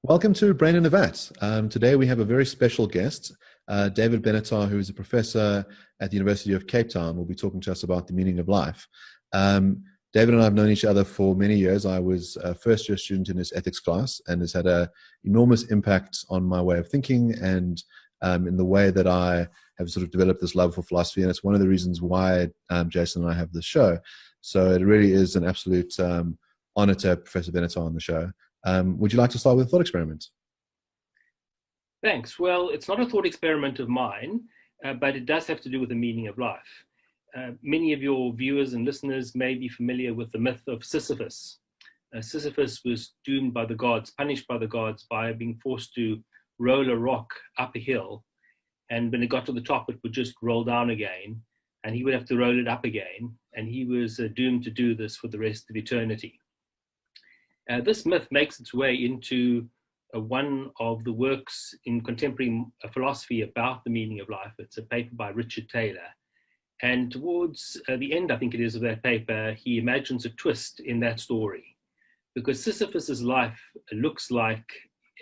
Welcome to Brain in the Vat. Today we have a very special guest, David Benatar, who is a professor at the University of Cape Town. Will be talking to us about the meaning of life. David and I have known each other for many years. I was a first-year student in his ethics class and has had an enormous impact on my way of thinking and in the way that I have sort of developed this love for philosophy. And it's one of the reasons why Jason and I have this show. So it really is an absolute honor to have Professor Benatar on the show. Would you like to start with a thought experiment? Thanks. Well, it's not a thought experiment of mine, but it does have to do with the meaning of life. Many of your viewers and listeners may be familiar with the myth of Sisyphus. Sisyphus was doomed by the gods, punished by the gods by being forced to roll a rock up a hill. And when it got to the top, it would just roll down again, and he would have to roll it up again. And he was doomed to do this for the rest of eternity. This myth makes its way into one of the works in contemporary philosophy about the meaning of life. It's a paper by Richard Taylor. And towards the end, I think it is, of that paper, he imagines a twist in that story. Because Sisyphus's life looks like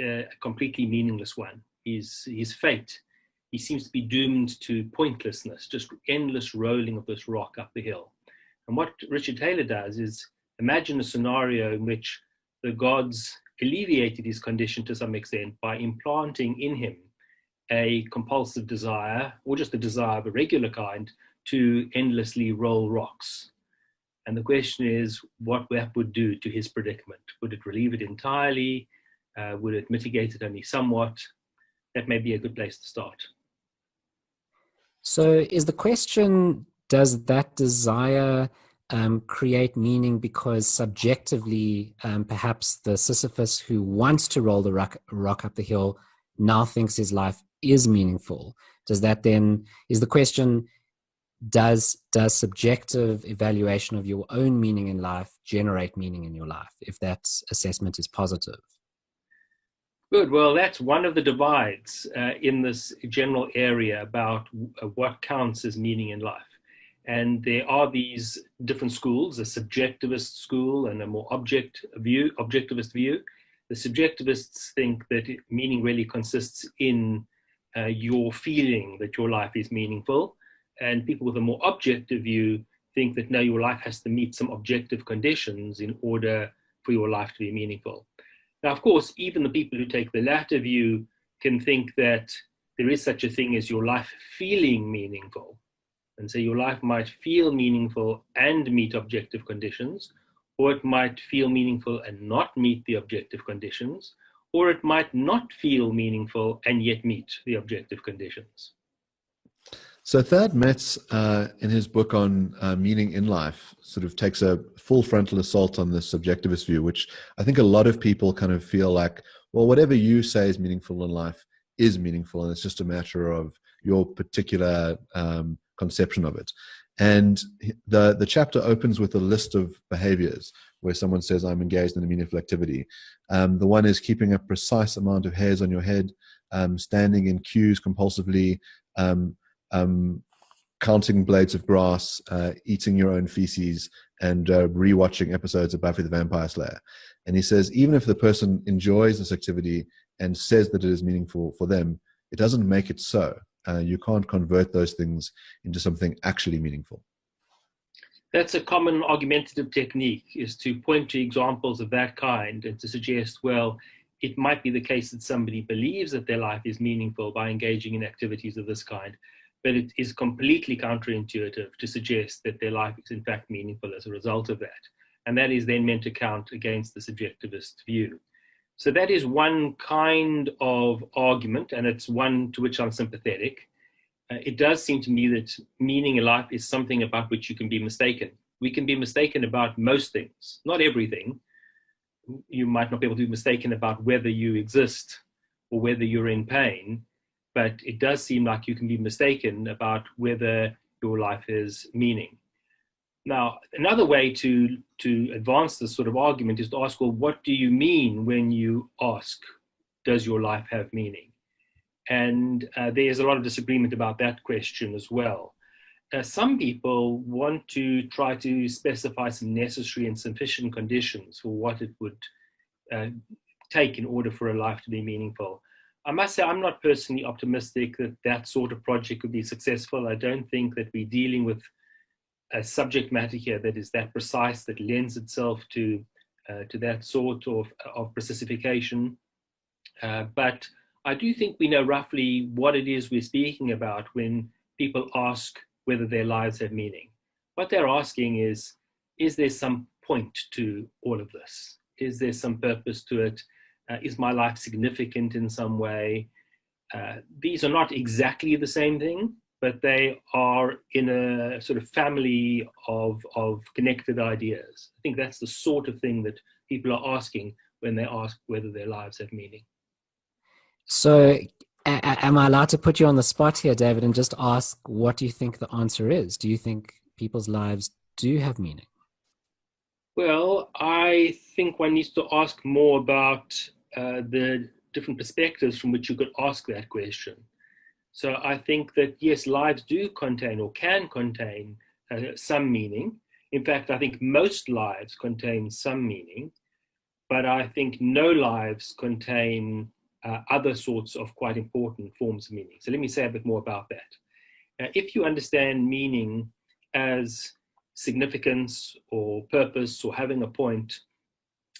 a completely meaningless one. His fate, he seems to be doomed to pointlessness, just endless rolling of this rock up the hill. And what Richard Taylor does is imagine a scenario in which the gods alleviated his condition to some extent by implanting in him a compulsive desire, or just a desire of a regular kind, to endlessly roll rocks. And the question is what that would do to his predicament. Would it relieve it entirely? Would it mitigate it only somewhat? That may be a good place to start. So is the question, does that desire create meaning because subjectively, perhaps the Sisyphus who wants to roll the rock up the hill now thinks his life is meaningful? Does that then, is the question, does subjective evaluation of your own meaning in life generate meaning in your life, if that assessment is positive? Good. Well, that's one of the divides in this general area about what counts as meaning in life. And there are these different schools, a subjectivist school and a more objectivist view. The subjectivists think that meaning really consists in your feeling that your life is meaningful. And people with a more objective view think that no, your life has to meet some objective conditions in order for your life to be meaningful. Now, of course, even the people who take the latter view can think that there is such a thing as your life feeling meaningful. And so your life might feel meaningful and meet objective conditions, or it might feel meaningful and not meet the objective conditions, or it might not feel meaningful and yet meet the objective conditions. So Thad Metz, in his book on meaning in life, sort of takes a full frontal assault on the subjectivist view, which I think a lot of people kind of feel like, well, whatever you say is meaningful in life is meaningful, and it's just a matter of your particular conception of it. And the chapter opens with a list of behaviors where someone says, I'm engaged in a meaningful activity. The one is keeping a precise amount of hairs on your head, standing in queues compulsively, counting blades of grass, eating your own feces, and rewatching episodes of Buffy the Vampire Slayer. And he says, even if the person enjoys this activity and says that it is meaningful for them, it doesn't make it so. You can't convert those things into something actually meaningful. That's a common argumentative technique, is to point to examples of that kind and to suggest, well, it might be the case that somebody believes that their life is meaningful by engaging in activities of this kind, but it is completely counterintuitive to suggest that their life is in fact meaningful as a result of that. And that is then meant to count against the subjectivist view. So that is one kind of argument, and it's one to which I'm sympathetic. It does seem to me that meaning in life is something about which you can be mistaken. We can be mistaken about most things, not everything. You might not be able to be mistaken about whether you exist or whether you're in pain, but it does seem like you can be mistaken about whether your life has meaning. Now, another way to advance this sort of argument is to ask, well, what do you mean when you ask, does your life have meaning? And there's a lot of disagreement about that question as well. Some people want to try to specify some necessary and sufficient conditions for what it would take in order for a life to be meaningful. I must say I'm not personally optimistic that that sort of project would be successful. I don't think that we're dealing with a subject matter here that is that precise, that lends itself to that sort of specification. But I do think we know roughly what it is we're speaking about when people ask whether their lives have meaning. What they're asking is there some point to all of this? Is there some purpose to it? Is my life significant in some way? These are not exactly the same thing, but they are in a sort of family of connected ideas. I think that's the sort of thing that people are asking when they ask whether their lives have meaning. So am I allowed to put you on the spot here, David, and just ask what do you think the answer is? Do you think people's lives do have meaning? Well, I think one needs to ask more about the different perspectives from which you could ask that question. So I think that, yes, lives do contain or can contain some meaning. In fact, I think most lives contain some meaning, but I think no lives contain other sorts of quite important forms of meaning. So let me say a bit more about that. If you understand meaning as significance or purpose or having a point,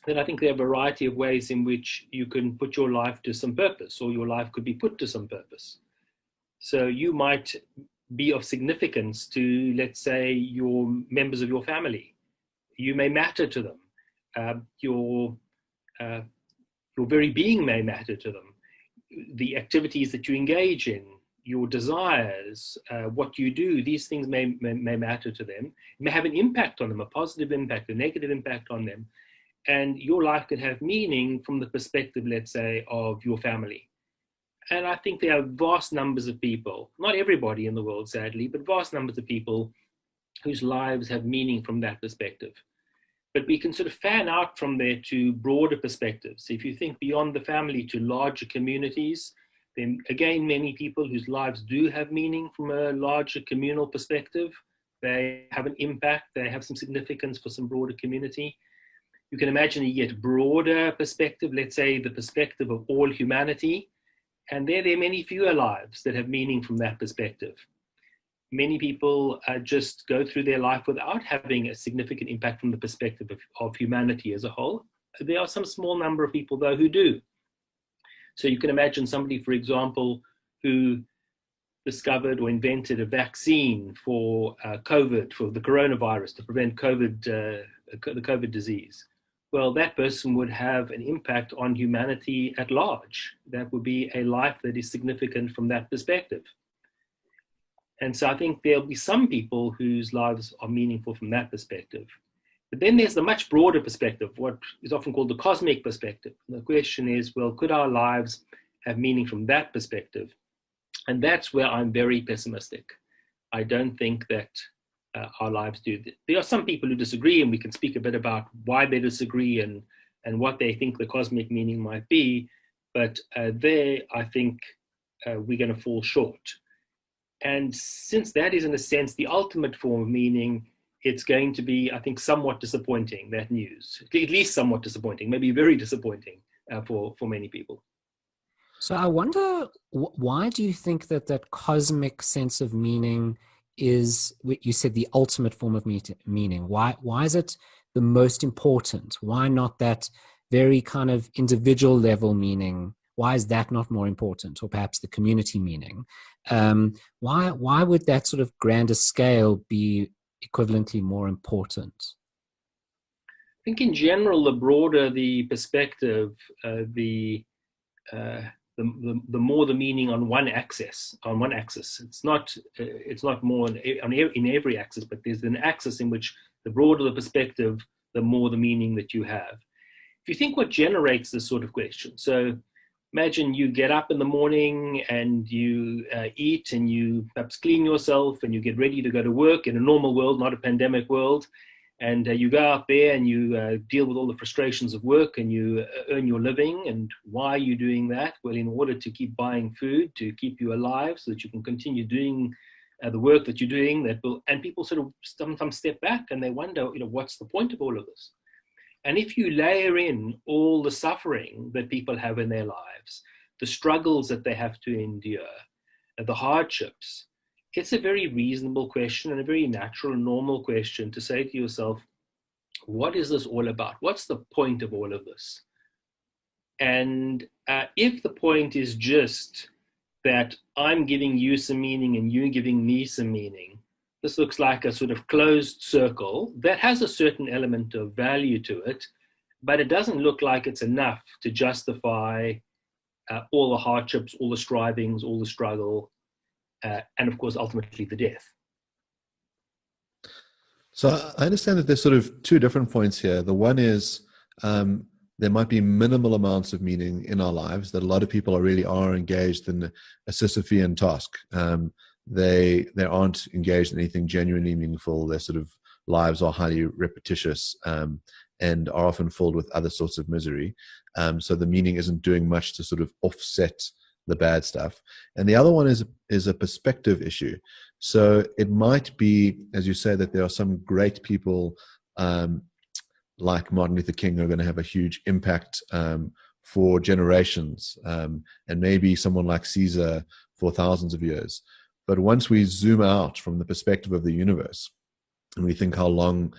then I think there are a variety of ways in which you can put your life to some purpose, or your life could be put to some purpose. So you might be of significance to, let's say, your members of your family. You may matter to them. Your very being may matter to them. The activities that you engage in, your desires, what you do, these things may matter to them. It may have an impact on them, a positive impact, a negative impact on them. And your life can have meaning from the perspective, let's say, of your family. And I think there are vast numbers of people, not everybody in the world, sadly, but vast numbers of people whose lives have meaning from that perspective. But we can sort of fan out from there to broader perspectives. If you think beyond the family to larger communities, then again, many people whose lives do have meaning from a larger communal perspective. They have an impact, they have some significance for some broader community. You can imagine a yet broader perspective, let's say the perspective of all humanity. And there are many fewer lives that have meaning from that perspective. Many people just go through their life without having a significant impact from the perspective of humanity as a whole. There are some small number of people, though, who do. So you can imagine somebody, for example, who discovered or invented a vaccine for COVID, for the coronavirus, to prevent the COVID disease. Well, that person would have an impact on humanity at large. That would be a life that is significant from that perspective. And so I think there'll be some people whose lives are meaningful from that perspective. But then there's the much broader perspective, what is often called the cosmic perspective. And the question is, well, could our lives have meaning from that perspective? And that's where I'm very pessimistic. I don't think that our lives do. There are some people who disagree, and we can speak a bit about why they disagree and what they think the cosmic meaning might be. But there, I think we're going to fall short. And since that is, in a sense, the ultimate form of meaning, it's going to be, I think, somewhat disappointing, that news. At least somewhat disappointing, maybe very disappointing for many people. So I wonder, why do you think that cosmic sense of meaning is, you said, the ultimate form of meaning? Why is it the most important? Why not that very kind of individual level meaning? Why is that not more important? Or perhaps the community meaning? Why would that sort of grander scale be equivalently more important? I think in general, the broader the perspective, the more the meaning on one axis. It's not more in every axis, but there's an axis in which the broader the perspective, the more the meaning that you have. If you think what generates this sort of question, so imagine you get up in the morning and you eat and you perhaps clean yourself and you get ready to go to work in a normal world, not a pandemic world. And you go out there and you deal with all the frustrations of work and you earn your living. And why are you doing that? Well, in order to keep buying food, to keep you alive so that you can continue doing the work that you're doing. And people sort of sometimes step back and they wonder, what's the point of all of this? And if you layer in all the suffering that people have in their lives, the struggles that they have to endure, the hardships, it's a very reasonable question and a very natural and normal question to say to yourself, what is this all about? What's the point of all of this? And if the point is just that I'm giving you some meaning and you're giving me some meaning, this looks like a sort of closed circle that has a certain element of value to it, but it doesn't look like it's enough to justify all the hardships, all the strivings, all the struggle, and of course, ultimately the death. So I understand that there's sort of two different points here. The one is there might be minimal amounts of meaning in our lives, that a lot of people really are engaged in a Sisyphean task. They aren't engaged in anything genuinely meaningful. Their sort of lives are highly repetitious and are often filled with other sorts of misery. So the meaning isn't doing much to sort of offset the bad stuff. And the other one is a perspective issue. So it might be, as you say, that there are some great people like Martin Luther King who are going to have a huge impact for generations, and maybe someone like Caesar for thousands of years. But once we zoom out from the perspective of the universe and we think how long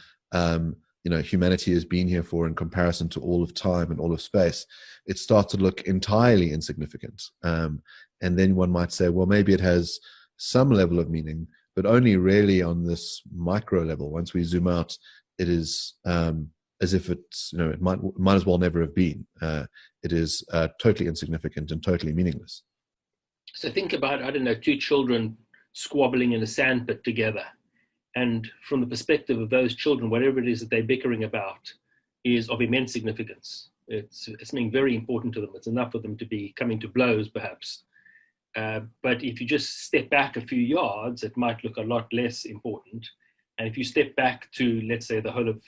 humanity has been here for in comparison to all of time and all of space, it starts to look entirely insignificant. And then one might say, well, maybe it has some level of meaning, but only really on this micro level. Once we zoom out, it is as if it's, it might as well never have been. It is totally insignificant and totally meaningless. So think about, I don't know, two children squabbling in a sandpit together. And from the perspective of those children, whatever it is that they're bickering about is of immense significance. It's something very important to them. It's enough for them to be coming to blows, perhaps. But if you just step back a few yards, it might look a lot less important. And if you step back to, let's say, the whole of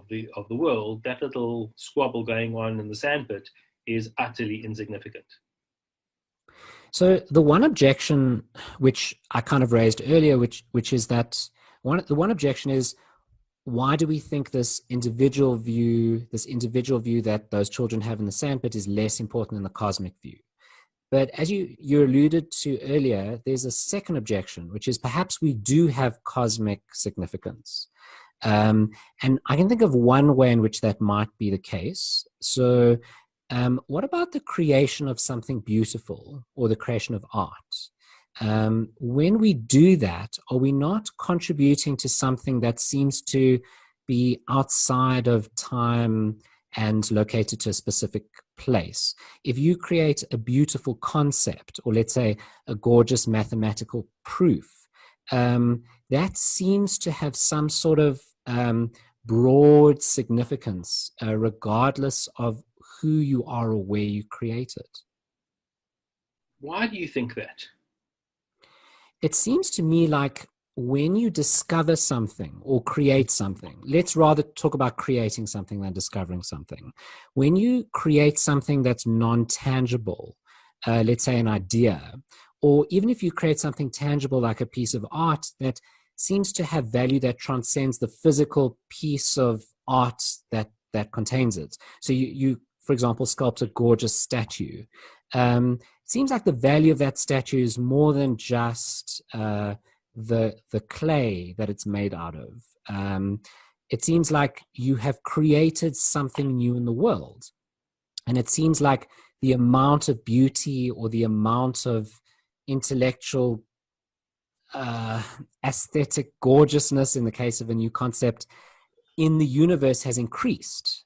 the world, that little squabble going on in the sandpit is utterly insignificant. So the one objection which I kind of raised earlier, which is that the one objection is, why do we think this individual view that those children have in the sandpit is less important than the cosmic view? But as you alluded to earlier, there's a second objection, which is perhaps we do have cosmic significance. And I can think of one way in which that might be the case. So what about the creation of something beautiful or the creation of art? When we do that, are we not contributing to something that seems to be outside of time and located to a specific place? If you create a beautiful concept, or let's say a gorgeous mathematical proof, that seems to have some sort of broad significance, regardless of who you are or where you create it. Why do you think that? It seems to me like when you discover something or create something, let's rather talk about creating something than discovering something. When you create something that's non-tangible, let's say an idea, or even if you create something tangible like a piece of art that seems to have value that transcends the physical piece of art that contains it. So you for example, sculpt a gorgeous statue. It seems like the value of that statue is more than just the clay that it's made out of. It seems like you have created something new in the world. And it seems like the amount of beauty or the amount of intellectual aesthetic gorgeousness in the case of a new concept in the universe has increased.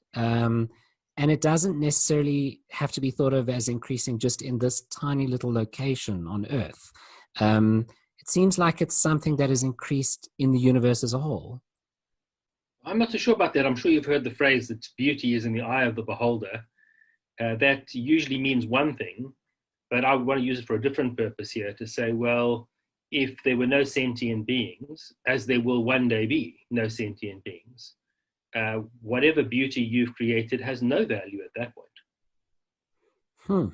And it doesn't necessarily have to be thought of as increasing just in this tiny little location on Earth. It seems like it's something that has increased in the universe as a whole. I'm not so sure about that. I'm sure you've heard the phrase that beauty is in the eye of the beholder. That usually means one thing, but I want to use it for a different purpose here to say, well, if there were no sentient beings, as there will one day be no sentient beings, whatever beauty you've created has no value at that point.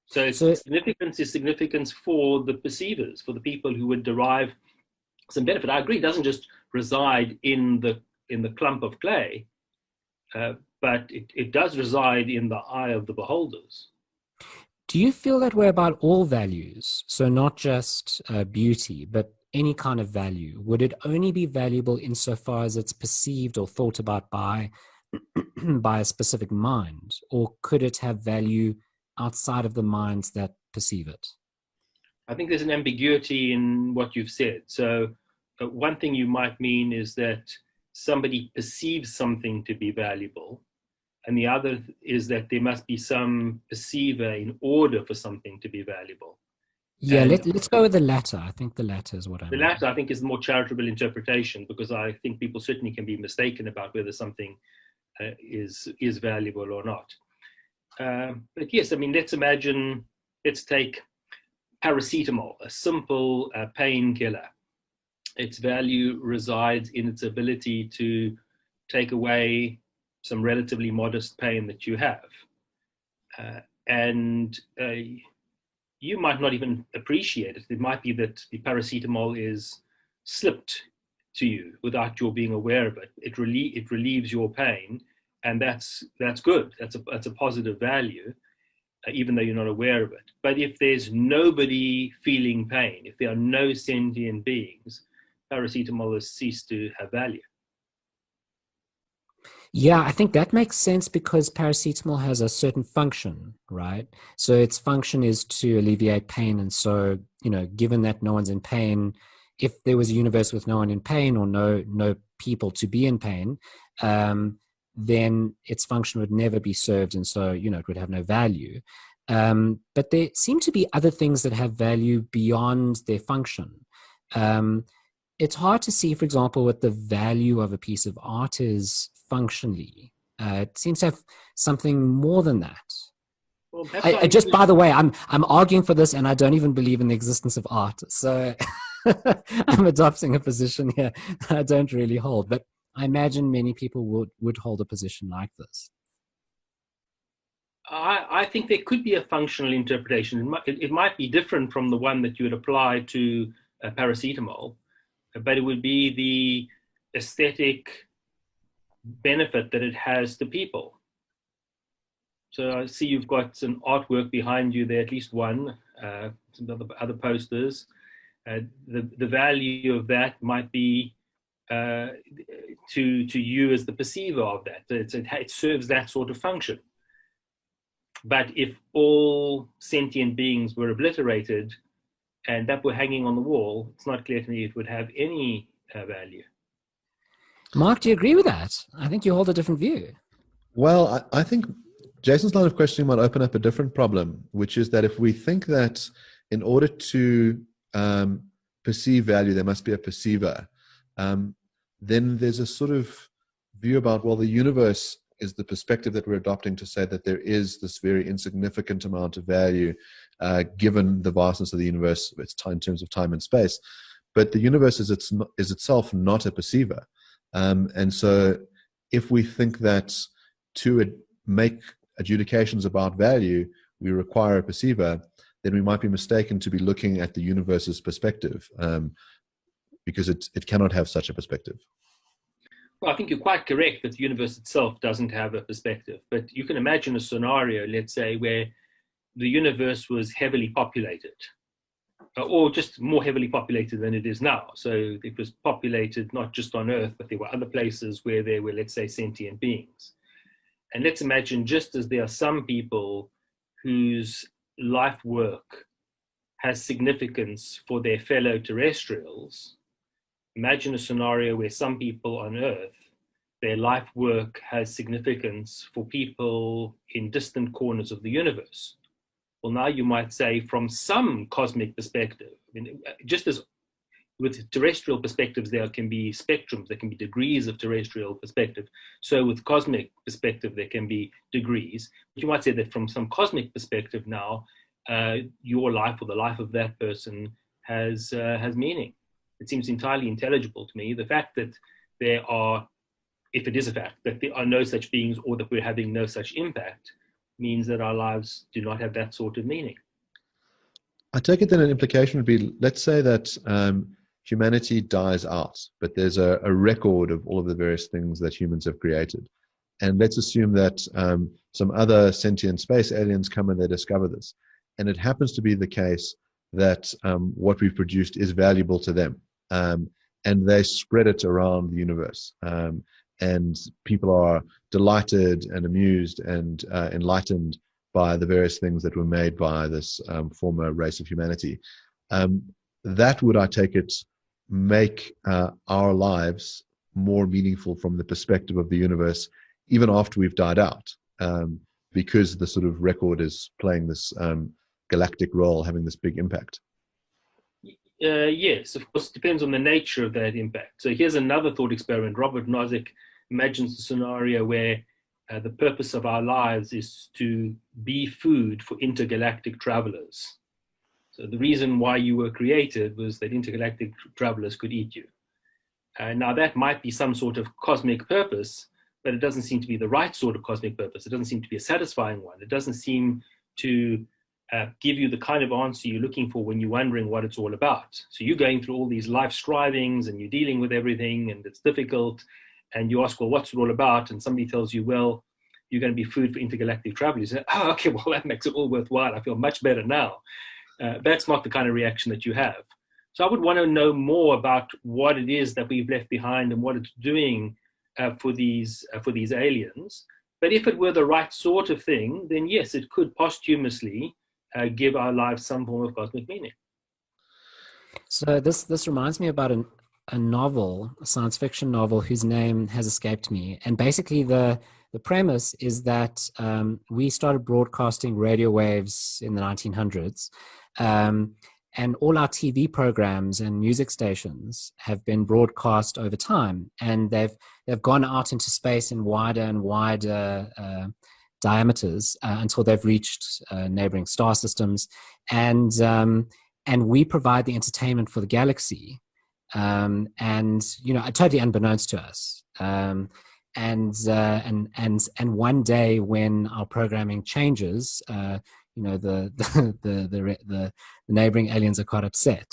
So significance is significance for the perceivers, for the people who would derive some benefit. I agree, it doesn't just reside in the clump of clay. but it does reside in the eye of the beholders. Do you feel that way about all values? So not just beauty, but any kind of value? Would it only be valuable insofar as it's perceived or thought about by a specific mind? Or could it have value outside of the minds that perceive it? I think there's an ambiguity in what you've said. So one thing you might mean is that somebody perceives something to be valuable, and the other is that there must be some perceiver in order for something to be valuable. Yeah, let's go with the latter. I think the latter is what I mean. The latter, I think, is the more charitable interpretation, because I think people certainly can be mistaken about whether something is valuable or not. But yes, I mean, let's take paracetamol, a simple painkiller. Its value resides in its ability to take away some relatively modest pain that you have. And you might not even appreciate it. It might be that the paracetamol is slipped to you without your being aware of it. It relieves your pain, and that's good. That's a positive value, even though you're not aware of it. But if there's nobody feeling pain, if there are no sentient beings, paracetamol has ceased to have value. Yeah, I think that makes sense because paracetamol has a certain function, right? So its function is to alleviate pain. And so, given that no one's in pain, if there was a universe with no one in pain or no people to be in pain, then its function would never be served. And so, it would have no value. But there seem to be other things that have value beyond their function. It's hard to see, for example, what the value of a piece of art is functionally. It seems to have something more than that. Well, just by the way, I'm arguing for this, and I don't even believe in the existence of art. So I'm adopting a position here that I don't really hold. But I imagine many people would hold a position like this. I think there could be a functional interpretation. It might be different from the one that you would apply to paracetamol, but it would be the aesthetic benefit that it has to people. So I see you've got some artwork behind you there, at least one, some other posters. The value of that might be to you as the perceiver of that. It serves that sort of function. But if all sentient beings were obliterated and that were hanging on the wall, it's not clear to me it would have any value. Mark, do you agree with that? I think you hold a different view. Well, I think Jason's line of questioning might open up a different problem, which is that if we think that in order to perceive value, there must be a perceiver, then there's a sort of view about, well, the universe is the perspective that we're adopting to say that there is this very insignificant amount of value given the vastness of the universe, in terms of time and space. But the universe is itself not a perceiver. And so if we think that to make adjudications about value, we require a perceiver, then we might be mistaken to be looking at the universe's perspective, because it cannot have such a perspective. Well, I think you're quite correct that the universe itself doesn't have a perspective. But you can imagine a scenario, let's say, where the universe was heavily populated, or just more heavily populated than it is now. So it was populated not just on Earth, but there were other places where there were, let's say, sentient beings. And let's imagine, just as there are some people whose life work has significance for their fellow terrestrials, imagine a scenario where some people on Earth, their life work has significance for people in distant corners of the universe. Well, now you might say, from some cosmic perspective, I mean, just as with terrestrial perspectives, there can be spectrums, there can be degrees of terrestrial perspective. So with cosmic perspective, there can be degrees. But you might say that from some cosmic perspective now, your life or the life of that person has meaning. It seems entirely intelligible to me. The fact that there are, if it is a fact, that there are no such beings or that we're having no such impact, means that our lives do not have that sort of meaning. I take it then an implication would be, let's say that humanity dies out, but there's a record of all of the various things that humans have created. And let's assume that some other sentient space aliens come and they discover this. And it happens to be the case that what we've produced is valuable to them. And they spread it around the universe. And people are delighted and amused and enlightened by the various things that were made by this former race of humanity. That would, I take it, make our lives more meaningful from the perspective of the universe, even after we've died out, because the sort of record is playing this galactic role, having this big impact. Yes, of course, it depends on the nature of that impact. So here's another thought experiment. Robert Nozick imagines a scenario where the purpose of our lives is to be food for intergalactic travelers. So the reason why you were created was that intergalactic travelers could eat you. Now that might be some sort of cosmic purpose, but it doesn't seem to be the right sort of cosmic purpose. It doesn't seem to be a satisfying one. It doesn't seem to give you the kind of answer you're looking for when you're wondering what it's all about. So you're going through all these life strivings and you're dealing with everything and it's difficult. And you ask, well, what's it all about? And somebody tells you, well, you're going to be food for intergalactic travel. You say, oh, okay, well, that makes it all worthwhile. I feel much better now. That's not the kind of reaction that you have. So I would want to know more about what it is that we've left behind and what it's doing for these aliens. But if it were the right sort of thing, then yes, it could posthumously give our lives some form of cosmic meaning. So this reminds me about a novel, a science fiction novel whose name has escaped me. And basically the premise is that we started broadcasting radio waves in the 1900s. And all our TV programs and music stations have been broadcast over time. And they've gone out into space in wider and wider diameters until they've reached neighboring star systems. And we provide the entertainment for the galaxy. And totally unbeknownst to us. And one day when our programming changes, the neighboring aliens are quite upset.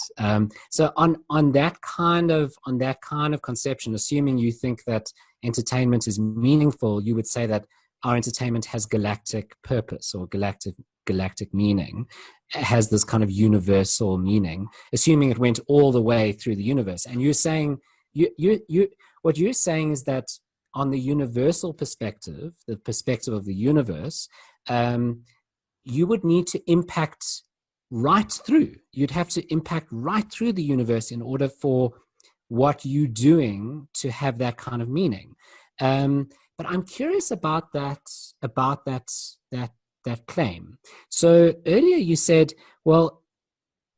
So on that kind of conception, assuming you think that entertainment is meaningful, you would say that our entertainment has galactic purpose or galactic meaning, has this kind of universal meaning, assuming it went all the way through the universe. And you're saying what you're saying is that on the universal perspective, the perspective of the universe, you would need to impact right through. You'd have to impact right through the universe in order for what you're doing to have that kind of meaning. But I'm curious about that claim. So earlier you said, well,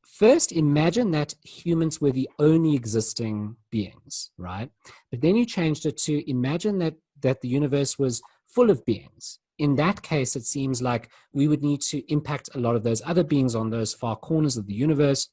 first imagine that humans were the only existing beings, right? But then you changed it to imagine that the universe was full of beings. In that case, it seems like we would need to impact a lot of those other beings on those far corners of the universe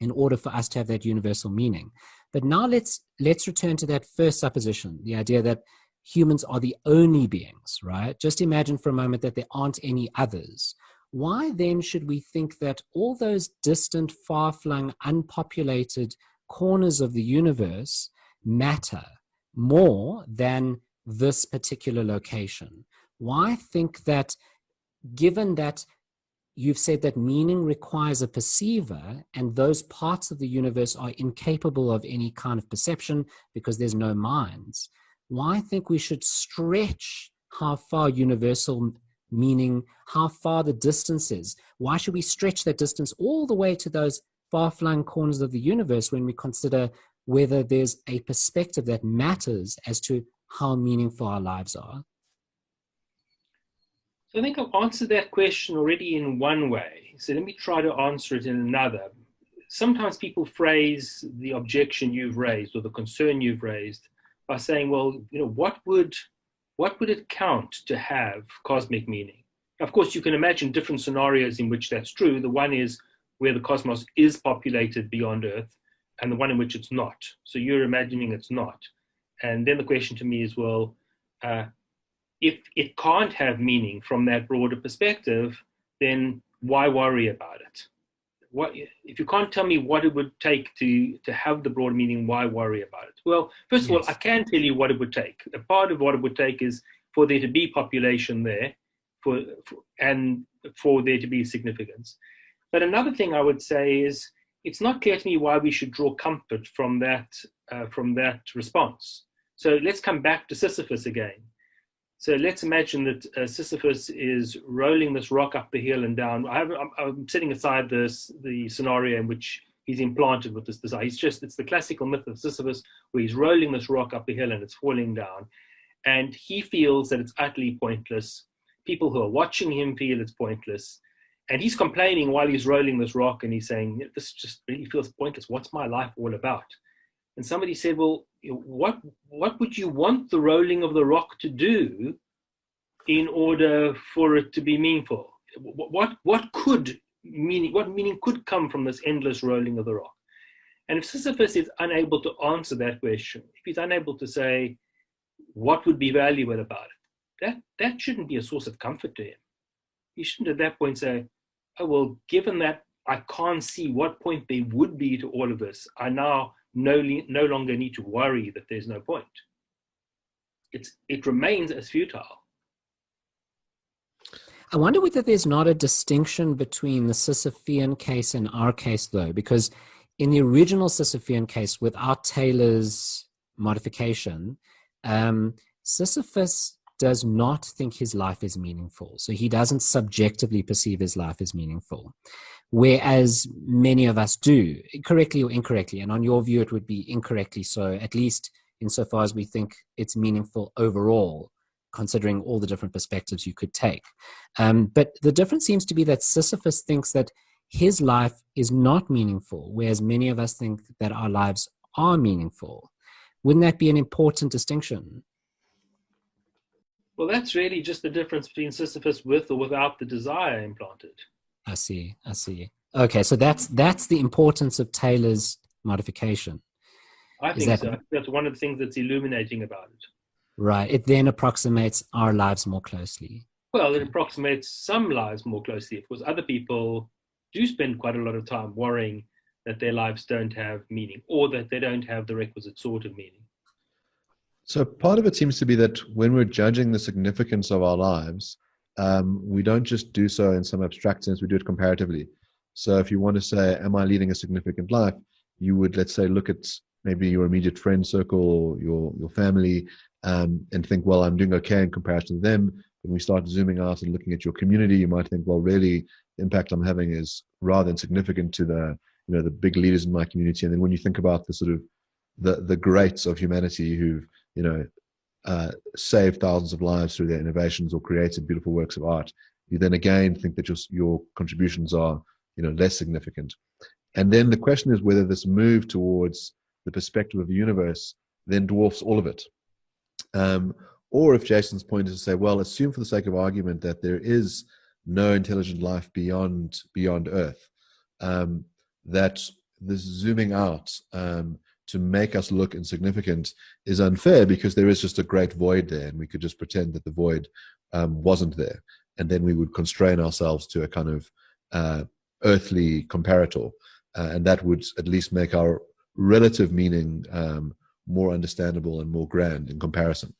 in order for us to have that universal meaning. But now let's return to that first supposition, the idea that humans are the only beings, right? Just imagine for a moment that there aren't any others. Why then should we think that all those distant, far-flung, unpopulated corners of the universe matter more than this particular location? Why think that, given that you've said that meaning requires a perceiver and those parts of the universe are incapable of any kind of perception because there's no minds, why think we should stretch how far universal meaning, how far the distance is? Why should we stretch that distance all the way to those far-flung corners of the universe when we consider whether there's a perspective that matters as to how meaningful our lives are? So I think I've answered that question already in one way. So let me try to answer it in another. Sometimes people phrase the objection you've raised or the concern you've raised by saying, well, what would it count to have cosmic meaning? Of course, you can imagine different scenarios in which that's true. The one is where the cosmos is populated beyond Earth, and the one in which it's not. So you're imagining it's not. And then the question to me is, well, if it can't have meaning from that broader perspective, then why worry about it? If you can't tell me what it would take to have the broad meaning, why worry about it? Well, first of all, I can tell you what it would take. A part of what it would take is for there to be population there, and for there to be significance. But another thing I would say is, it's not clear to me why we should draw comfort from that response. So let's come back to Sisyphus again. So let's imagine that Sisyphus is rolling this rock up the hill and down. I'm setting aside the scenario in which he's implanted with this desire. It's the classical myth of Sisyphus, where he's rolling this rock up the hill and it's falling down. And he feels that it's utterly pointless. People who are watching him feel it's pointless. And he's complaining while he's rolling this rock, and he's saying, this just really feels pointless. What's my life all about? And somebody said, well, what would you want the rolling of the rock to do in order for it to be meaningful? What meaning could come from this endless rolling of the rock? And if Sisyphus is unable to answer that question, if he's unable to say what would be valuable about it, that shouldn't be a source of comfort to him. He shouldn't at that point say, oh, well, given that I can't see what point there would be to all of this, I now no longer need to worry that there's no point. It remains as futile. I wonder whether there's not a distinction between the Sisyphean case and our case, though, because in the original Sisyphean case, without Taylor's modification, Sisyphus does not think his life is meaningful. So he doesn't subjectively perceive his life as meaningful, whereas many of us do, correctly or incorrectly. And on your view, it would be incorrectly so, at least insofar as we think it's meaningful overall, considering all the different perspectives you could take. But the difference seems to be that Sisyphus thinks that his life is not meaningful, whereas many of us think that our lives are meaningful. Wouldn't that be an important distinction? Well, that's really just the difference between Sisyphus with or without the desire implanted. I see. Okay, so that's the importance of Taylor's modification. I think so. That's one of the things that's illuminating about it. Right. It then approximates our lives more closely. Well, it approximates some lives more closely. Of course, other people do spend quite a lot of time worrying that their lives don't have meaning, or that they don't have the requisite sort of meaning. So part of it seems to be that when we're judging the significance of our lives, we don't just do so in some abstract sense, we do it comparatively. So if you want to say, am I leading a significant life? You would, let's say, look at maybe your immediate friend circle, or your family, and think, well, I'm doing okay in comparison to them. When we start zooming out and looking at your community, you might think, well, really, the impact I'm having is rather insignificant to the big leaders in my community. And then when you think about the sort of the greats of humanity who've saved thousands of lives through their innovations or created beautiful works of art, you then again think that your contributions are less significant. And then the question is whether this move towards the perspective of the universe then dwarfs all of it. Or if Jason's point is to say, well, assume for the sake of argument that there is no intelligent life beyond Earth, that this zooming out to make us look insignificant is unfair, because there is just a great void there, and we could just pretend that the void wasn't there, and then we would constrain ourselves to a kind of earthly comparator, and that would at least make our relative meaning more understandable and more grand in comparison.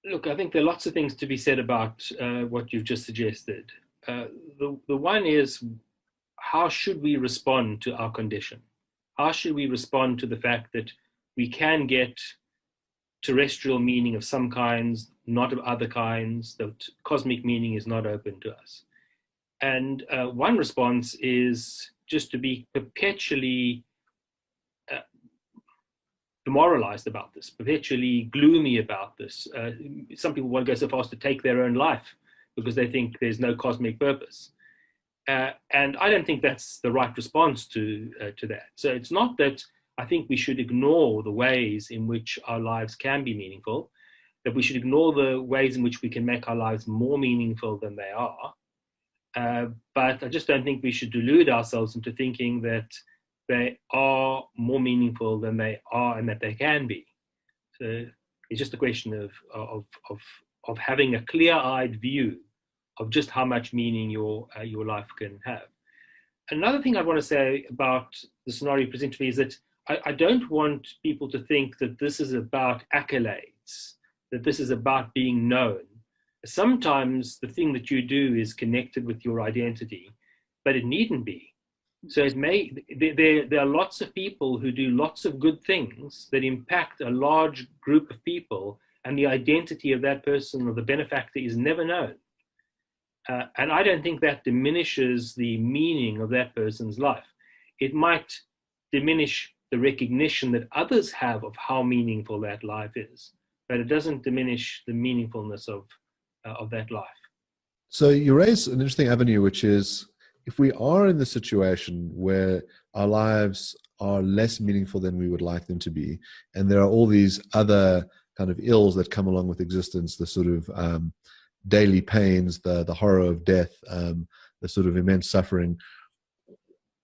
Look, I think there are lots of things to be said about what you've just suggested. The one is, how should we respond to our condition? How should we respond to the fact that we can get terrestrial meaning of some kinds, not of other kinds, that cosmic meaning is not open to us? And one response is just to be perpetually demoralized about this, perpetually gloomy about this. Some people want to go so far as to take their own life because they think there's no cosmic purpose. And I don't think that's the right response to that. So it's not that I think we should ignore the ways in which our lives can be meaningful, that we should ignore the ways in which we can make our lives more meaningful than they are. But I just don't think we should delude ourselves into thinking that they are more meaningful than they are and that they can be. So it's just a question of having a clear-eyed view of just how much meaning your life can have. Another thing I want to say about the scenario presented to me is that I don't want people to think that this is about accolades, that this is about being known. Sometimes the thing that you do is connected with your identity, but it needn't be. So there are lots of people who do lots of good things that impact a large group of people, and the identity of that person or the benefactor is never known. And I don't think that diminishes the meaning of that person's life. It might diminish the recognition that others have of how meaningful that life is, but it doesn't diminish the meaningfulness of that life. So you raise an interesting avenue, which is, if we are in the situation where our lives are less meaningful than we would like them to be, and there are all these other kind of ills that come along with existence, the sort of daily pains, the horror of death, the sort of immense suffering,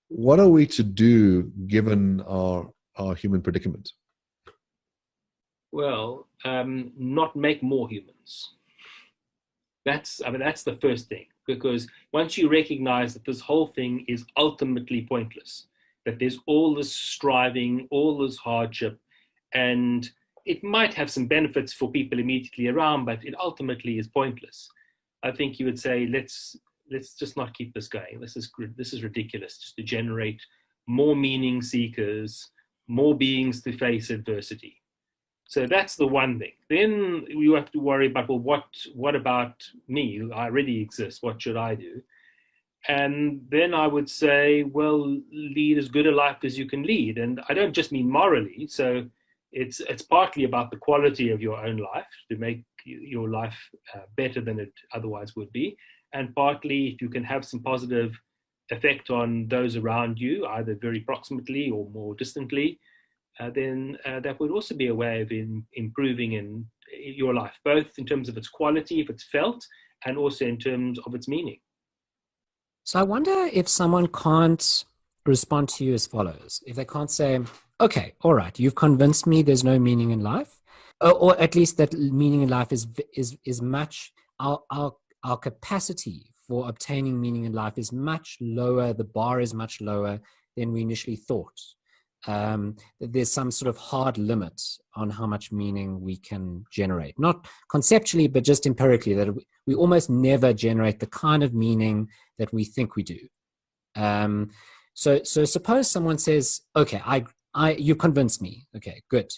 what are we to do given our human predicament? Well, not make more humans. That's the first thing, because once you recognize that this whole thing is ultimately pointless, that there's all this striving, all this hardship, and it might have some benefits for people immediately around, but it ultimately is pointless. I think you would say, let's just not keep this going. This is ridiculous, just to generate more meaning seekers, more beings to face adversity. So that's the one thing. Then you have to worry about, well, what about me? I already exist. What should I do? And then I would say, well, lead as good a life as you can lead. And I don't just mean morally. So it's partly about the quality of your own life, to make your life better than it otherwise would be. And partly, if you can have some positive effect on those around you, either very proximately or more distantly, then that would also be a way of improving in your life, both in terms of its quality, if it's felt, and also in terms of its meaning. So I wonder if someone can't respond to you as follows. If they can't say, okay, all right, you've convinced me there's no meaning in life, or at least that meaning in life is much, our capacity for obtaining meaning in life is much lower, the bar is much lower than we initially thought. There's some sort of hard limit on how much meaning we can generate, not conceptually, but just empirically, that we almost never generate the kind of meaning that we think we do. So suppose someone says, okay, you convinced me. Okay, good.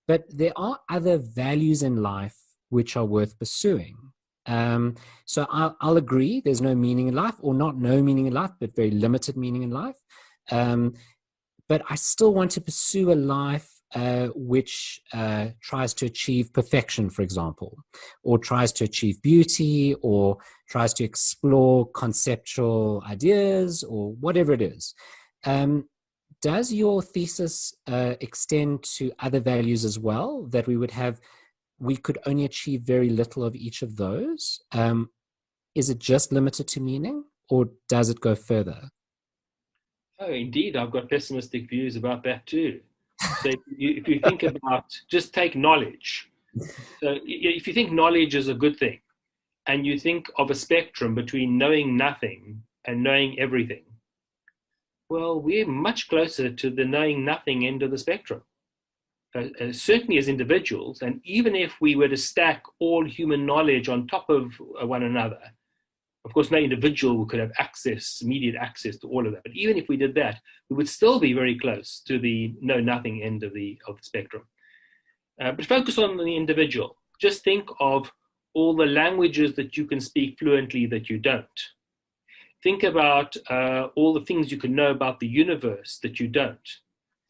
But there are other values in life which are worth pursuing. So I'll agree there's no meaning in life, or not no meaning in life, but very limited meaning in life. But I still want to pursue a life which tries to achieve perfection, for example, or tries to achieve beauty, or tries to explore conceptual ideas, or whatever it is. Does your thesis extend to other values as well, that we could only achieve very little of each of those? Is it just limited to meaning, or does it go further? Oh, indeed, I've got pessimistic views about that too. So if you think about, just take knowledge. So if you think knowledge is a good thing, and you think of a spectrum between knowing nothing and knowing everything, well, we're much closer to the knowing nothing end of the spectrum. Certainly as individuals, and even if we were to stack all human knowledge on top of one another, of course, no individual could have immediate access to all of that. But even if we did that, we would still be very close to the know-nothing end of the spectrum. But focus on the individual. Just think of all the languages that you can speak fluently that you don't. Think about all the things you could know about the universe that you don't.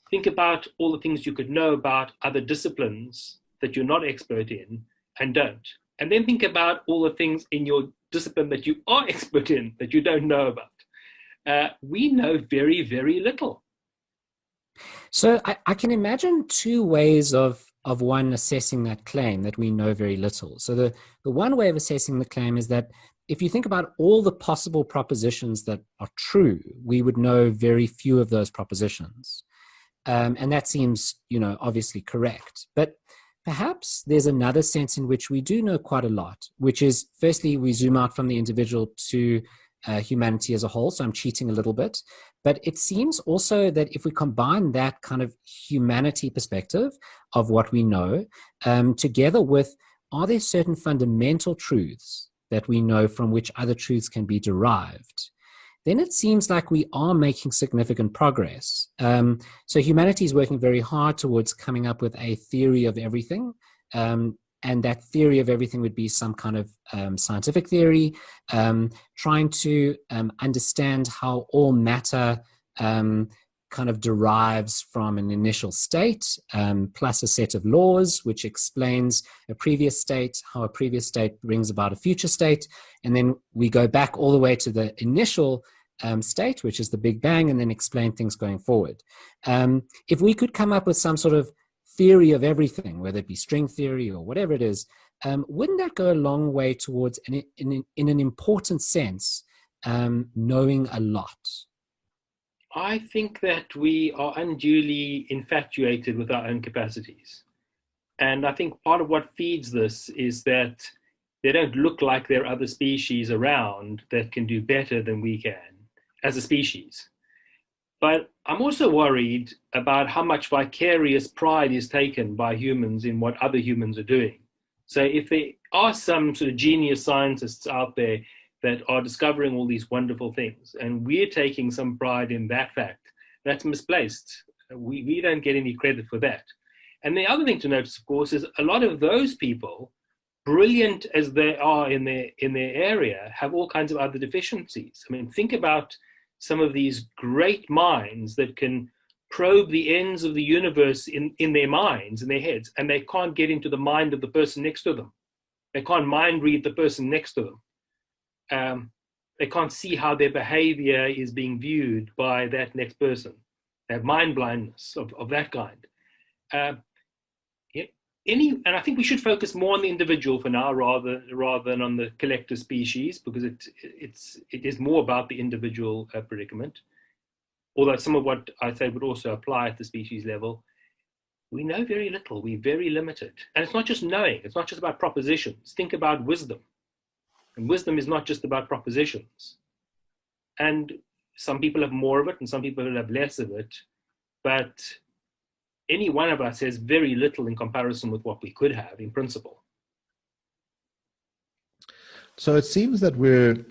Think about all the things you could know about other disciplines that you're not expert in and don't. And then think about all the things in your discipline that you are expert in that you don't know about. We know very, very little. So I can imagine two ways of one assessing that claim, that we know very little. So the one way of assessing the claim is that if you think about all the possible propositions that are true, we would know very few of those propositions. And that seems, obviously correct. But perhaps there's another sense in which we do know quite a lot, which is, firstly, we zoom out from the individual to humanity as a whole. So I'm cheating a little bit. But it seems also that if we combine that kind of humanity perspective of what we know, together with, are there certain fundamental truths that we know from which other truths can be derived? Then it seems like we are making significant progress. So humanity is working very hard towards coming up with a theory of everything. And that theory of everything would be some kind of scientific theory, trying to understand how all matter kind of derives from an initial state, plus a set of laws, which explains a previous state, how a previous state brings about a future state. And then we go back all the way to the initial state, which is the Big Bang, and then explain things going forward. If we could come up with some sort of theory of everything, whether it be string theory or whatever it is, wouldn't that go a long way towards, in an important sense, knowing a lot? I think that we are unduly infatuated with our own capacities. And I think part of what feeds this is that they don't look like there are other species around that can do better than we can as a species. But I'm also worried about how much vicarious pride is taken by humans in what other humans are doing. So if there are some sort of genius scientists out there that are discovering all these wonderful things, and we're taking some pride in that fact, that's misplaced. We don't get any credit for that. And the other thing to notice, of course, is a lot of those people, brilliant as they are in their area, have all kinds of other deficiencies. I mean, think about some of these great minds that can probe the ends of the universe in their minds, in their heads, and they can't get into the mind of the person next to them. They can't mind read the person next to them. They can't see how their behavior is being viewed by that next person. They have mind blindness of that kind. And I think we should focus more on the individual for now rather than on the collective species, because it is more about the individual predicament. Although some of what I say would also apply at the species level. We know very little. We're very limited. And it's not just knowing. It's not just about propositions. Think about wisdom. And wisdom is not just about propositions. And some people have more of it and some people have less of it. But any one of us has very little in comparison with what we could have in principle. So it seems that we're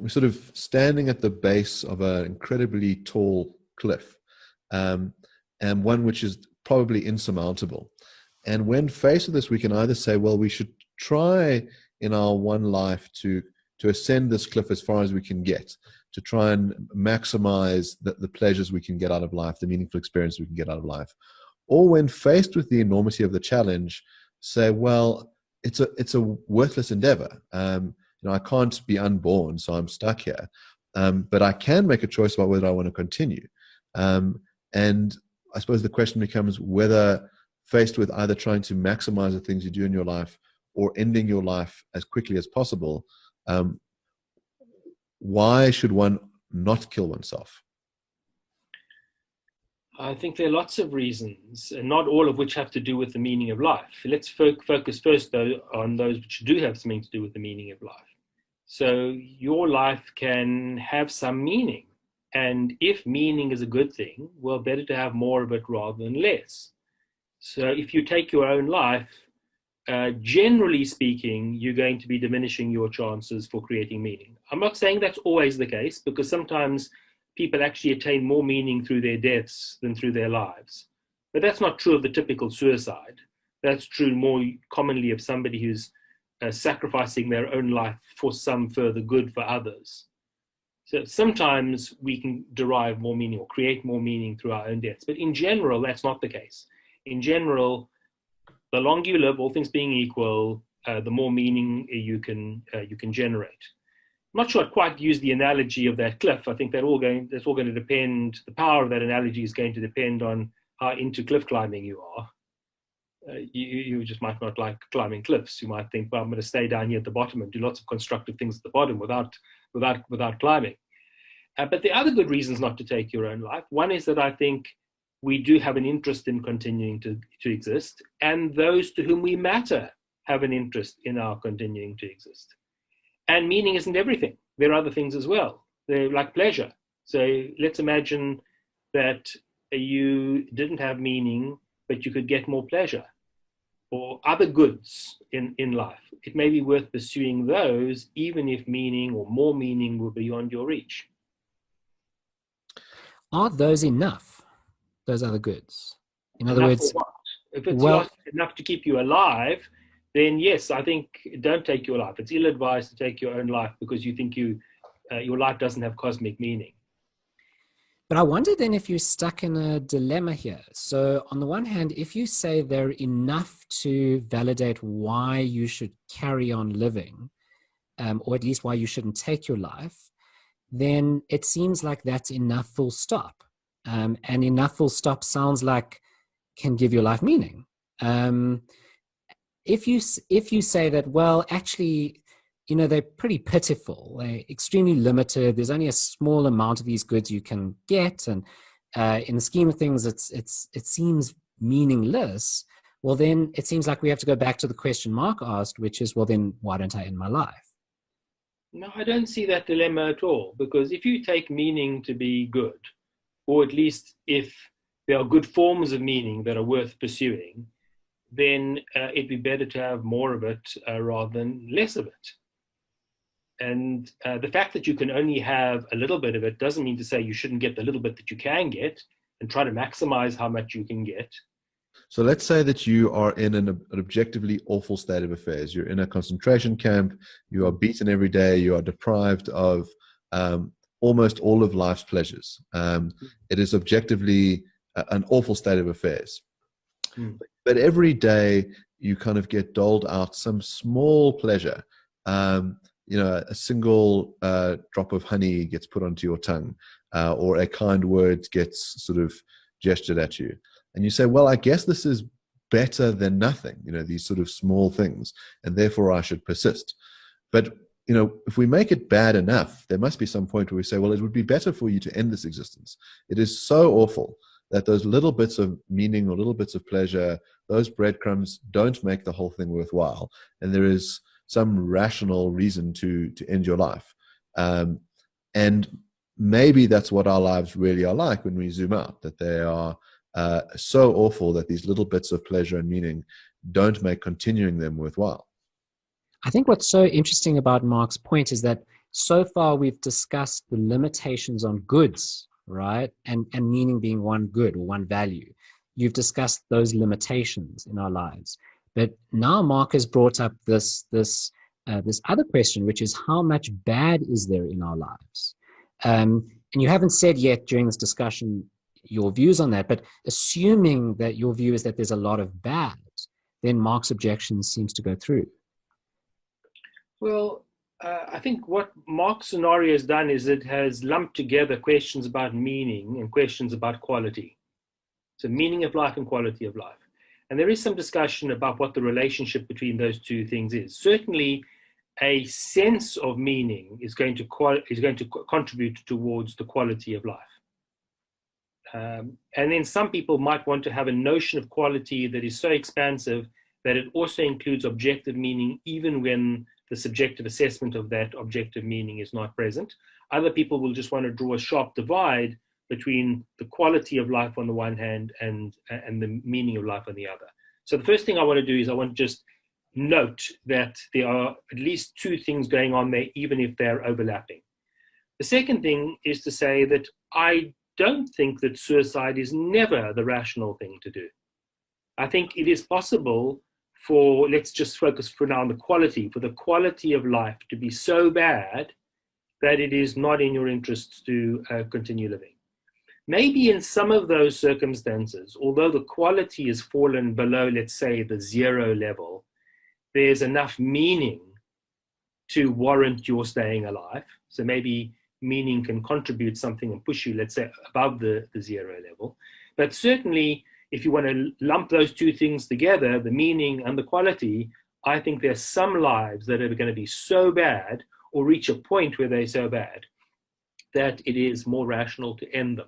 sort of standing at the base of an incredibly tall cliff, and one which is probably insurmountable. And when faced with this, we can either say, well, we should try in our one life to ascend this cliff as far as we can get, to try and maximize the pleasures we can get out of life, the meaningful experience we can get out of life. Or when faced with the enormity of the challenge, say, well, it's a worthless endeavor. I can't be unborn, so I'm stuck here. But I can make a choice about whether I want to continue. And I suppose the question becomes whether, faced with either trying to maximize the things you do in your life or ending your life as quickly as possible, why should one not kill oneself? I think there are lots of reasons, and not all of which have to do with the meaning of life. Let's focus first, though, on those which do have something to do with the meaning of life. So your life can have some meaning. And if meaning is a good thing, well, better to have more of it rather than less. So if you take your own life, generally speaking, you're going to be diminishing your chances for creating meaning. I'm not saying that's always the case, because sometimes people actually attain more meaning through their deaths than through their lives. But that's not true of the typical suicide. That's true more commonly of somebody who's sacrificing their own life for some further good for others. So sometimes we can derive more meaning or create more meaning through our own deaths. But in general, that's not the case. In general, the longer you live, all things being equal, the more meaning you can generate. I'm not sure I'd quite use the analogy of that cliff. I think that's all going to depend, the power of that analogy is going to depend on how into cliff climbing you are. You just might not like climbing cliffs. You might think, well, I'm going to stay down here at the bottom and do lots of constructive things at the bottom without climbing. But there are other good reasons not to take your own life. One is that I think we do have an interest in continuing to exist, and those to whom we matter have an interest in our continuing to exist. And meaning isn't everything. There are other things as well. They're like pleasure. So let's imagine that you didn't have meaning, but you could get more pleasure or other goods in life. It may be worth pursuing those, even if meaning or more meaning were beyond your reach. Are those enough, those other goods? In other Enough words, for what? If it's not enough to keep you alive, then yes, I think don't take your life. It's ill-advised to take your own life because you think your life doesn't have cosmic meaning. But I wonder then if you're stuck in a dilemma here. So on the one hand, if you say they're enough to validate why you should carry on living, or at least why you shouldn't take your life, then it seems like that's enough full stop. And enough full stop sounds like can give your life meaning. If you say that, well, actually, they're pretty pitiful, they're extremely limited, there's only a small amount of these goods you can get, and in the scheme of things, it seems meaningless, well, then it seems like we have to go back to the question Mark asked, which is, well, then why don't I end my life? No, I don't see that dilemma at all, because if you take meaning to be good, or at least if there are good forms of meaning that are worth pursuing, then it'd be better to have more of it rather than less of it. And the fact that you can only have a little bit of it doesn't mean to say you shouldn't get the little bit that you can get and try to maximize how much you can get. So let's say that you are in an objectively awful state of affairs. You're in a concentration camp. You are beaten every day. You are deprived of almost all of life's pleasures. It is objectively an awful state of affairs. But every day you kind of get doled out some small pleasure. A single drop of honey gets put onto your tongue, or a kind word gets sort of gestured at you. And you say, well, I guess this is better than nothing, these sort of small things, and therefore I should persist. But, if we make it bad enough, there must be some point where we say, well, it would be better for you to end this existence. It is so awful that those little bits of meaning or little bits of pleasure, those breadcrumbs don't make the whole thing worthwhile. And there is some rational reason to end your life. And maybe that's what our lives really are like when we zoom out, that they are so awful that these little bits of pleasure and meaning don't make continuing them worthwhile. I think what's so interesting about Mark's point is that so far we've discussed the limitations on goods, right? And meaning being one good or one value. You've discussed those limitations in our lives. But now Mark has brought up this other question, which is how much bad is there in our lives? And you haven't said yet during this discussion your views on that, but assuming that your view is that there's a lot of bad, then Mark's objection seems to go through. Well, I think what Mark's scenario has done is it has lumped together questions about meaning and questions about quality. So meaning of life and quality of life. And there is some discussion about what the relationship between those two things is. Certainly, a sense of meaning is going to contribute towards the quality of life. And then some people might want to have a notion of quality that is so expansive that it also includes objective meaning, even when the subjective assessment of that objective meaning is not present. Other people will just want to draw a sharp divide between the quality of life on the one hand and the meaning of life on the other. So the first thing I want to do is I want to just note that there are at least two things going on there, even if they're overlapping. The second thing is to say that I don't think that suicide is never the rational thing to do. I think it is possible for, let's just focus for now on the quality, for the quality of life to be so bad that it is not in your interests to continue living. Maybe in some of those circumstances, although the quality has fallen below, let's say, the 0 level, there's enough meaning to warrant your staying alive. So maybe meaning can contribute something and push you, let's say, above the 0 level. But certainly, if you want to lump those two things together, the meaning and the quality, I think there's some lives that are going to be so bad or reach a point where they're so bad that it is more rational to end them.